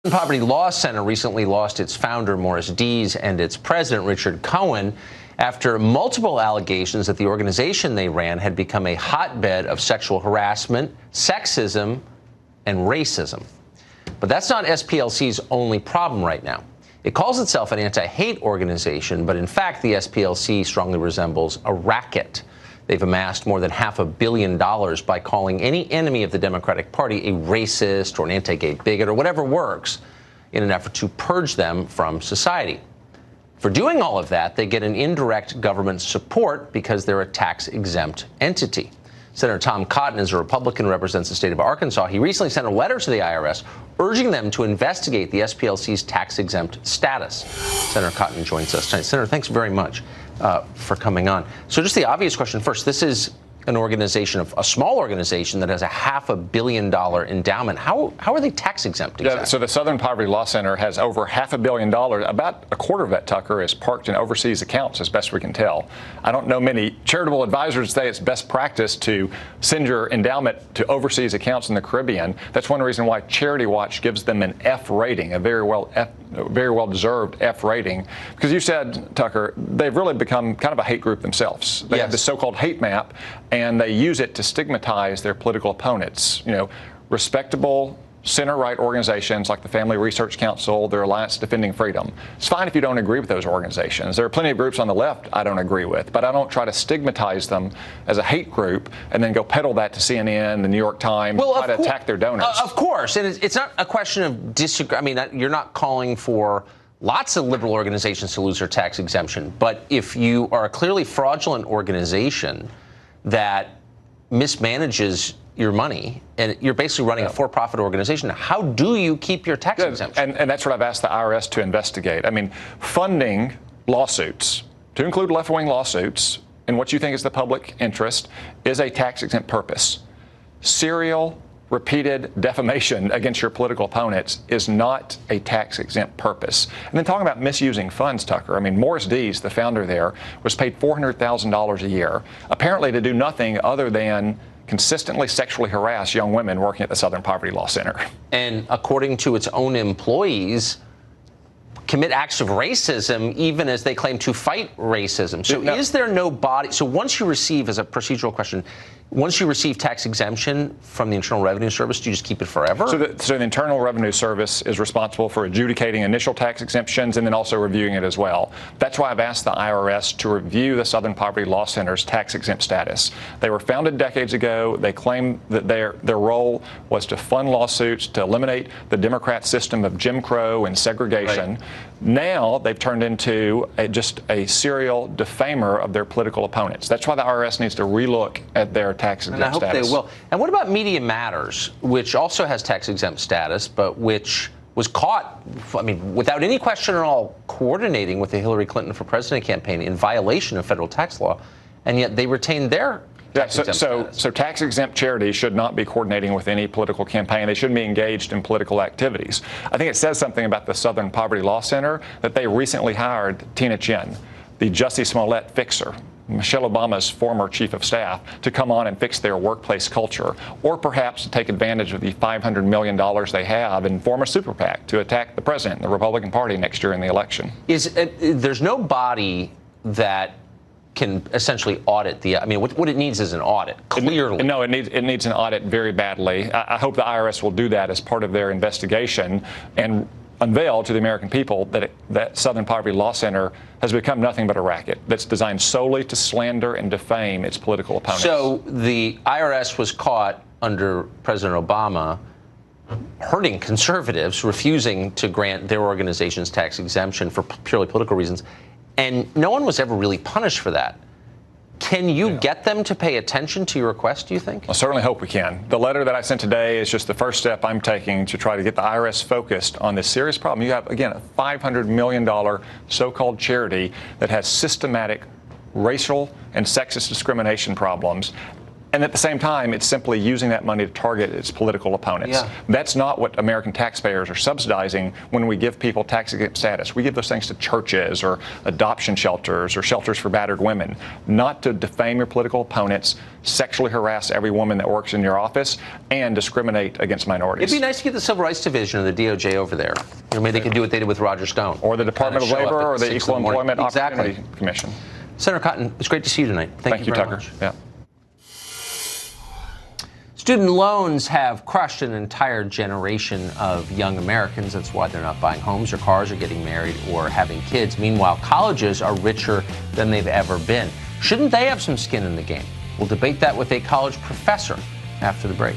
Poverty Law Center recently lost its founder, Morris Dees, and its president, Richard Cohen, after multiple allegations that the organization they ran had become a hotbed of sexual harassment, sexism, and racism. But that's not SPLC's only problem right now. It calls itself an anti-hate organization, but in fact, the SPLC strongly resembles a racket. They've amassed more than $500 million by calling any enemy of the Democratic Party a racist or an anti-gay bigot or whatever works in an effort to purge them from society. For doing all of that, they get an indirect government support because they're a tax-exempt entity. Senator Tom Cotton is a Republican, represents the state of Arkansas. He recently sent a letter to the IRS urging them to investigate the SPLC's tax-exempt status. Senator Cotton joins us tonight. Senator, thanks very much for coming on. So just the obvious question first. This is an organization, a small organization that has a $500 million endowment. How are they tax exempt exactly? Yeah, so the Southern Poverty Law Center has over $500 million. About a quarter of that, Tucker, is parked in overseas accounts, as best we can tell. I don't know many charitable advisors say it's best practice to send your endowment to overseas accounts in the Caribbean. That's one reason why Charity Watch gives them an F rating, a very well deserved F rating. Because you said, Tucker, they've really become kind of a hate group themselves. They have this so-called hate map, and they use it to stigmatize their political opponents. You know, respectable center-right organizations like the Family Research Council, their Alliance Defending Freedom. It's fine if you don't agree with those organizations. There are plenty of groups on the left I don't agree with, but I don't try to stigmatize them as a hate group and then go peddle that to CNN, the New York Times, try to attack their donors. Of course, and it's not a question of disagreement. I mean, you're not calling for lots of liberal organizations to lose their tax exemption, but if you are a clearly fraudulent organization that mismanages your money, and you're basically running a for-profit organization, how do you keep your tax exemption? And that's what I've asked the IRS to investigate. I mean, funding lawsuits, to include left-wing lawsuits, in what you think is the public interest, is a tax-exempt purpose. Serial, repeated defamation against your political opponents is not a tax-exempt purpose. And then talking about misusing funds, Tucker, I mean, Morris Dees, the founder there, was paid $400,000 a year, apparently to do nothing other than consistently sexually harass young women working at the Southern Poverty Law Center. And according to its own employees, commit acts of racism even as they claim to fight racism. So is there no body? So once you receive, as a procedural question, once you receive tax exemption from the Internal Revenue Service, do you just keep it forever? So the Internal Revenue Service is responsible for adjudicating initial tax exemptions and then also reviewing it as well. That's why I've asked the IRS to review the Southern Poverty Law Center's tax exempt status. They were founded decades ago. They claim that their role was to fund lawsuits, to eliminate the Democrat system of Jim Crow and segregation. Right. Now they've turned into just a serial defamer of their political opponents. That's why the IRS needs to relook at their tax exempt status. And I hope they will. And what about Media Matters, which also has tax exempt status, but which was caught, I mean, without any question at all, coordinating with the Hillary Clinton for President campaign in violation of federal tax law, and yet they retained their So tax-exempt charities should not be coordinating with any political campaign. They shouldn't be engaged in political activities. I think it says something about the Southern Poverty Law Center that they recently hired Tina Chin, the Jussie Smollett fixer, Michelle Obama's former chief of staff, to come on and fix their workplace culture, or perhaps to take advantage of the $500 million they have and form a super PAC to attack the president and the Republican Party next year in the election. There's no body that can essentially audit the. I mean, what it needs is an audit. Clearly, no, it needs an audit very badly. I hope the IRS will do that as part of their investigation and unveil to the American people that Southern Poverty Law Center has become nothing but a racket that's designed solely to slander and defame its political opponents. So the IRS was caught under President Obama hurting conservatives, refusing to grant their organizations tax exemption for purely political reasons. And no one was ever really punished for that. Can you get them to pay attention to your request, do you think? I certainly hope we can. The letter that I sent today is just the first step I'm taking to try to get the IRS focused on this serious problem. You have, again, a $500 million so-called charity that has systematic racial and sexist discrimination problems. And at the same time, it's simply using that money to target its political opponents. Yeah. That's not what American taxpayers are subsidizing when we give people tax-exempt status. We give those things to churches or adoption shelters or shelters for battered women, not to defame your political opponents, sexually harass every woman that works in your office, and discriminate against minorities. It'd be nice to get the Civil Rights Division of the DOJ over there. Maybe they could do what they did with Roger Stone. Or the Department of Labor or the Equal Employment Opportunity Commission. Senator Cotton, it's great to see you tonight. Thank you very Tucker. much. Yeah. Student loans have crushed an entire generation of young Americans. That's why they're not buying homes or cars or getting married or having kids. Meanwhile, colleges are richer than they've ever been. Shouldn't they have some skin in the game? We'll debate that with a college professor after the break.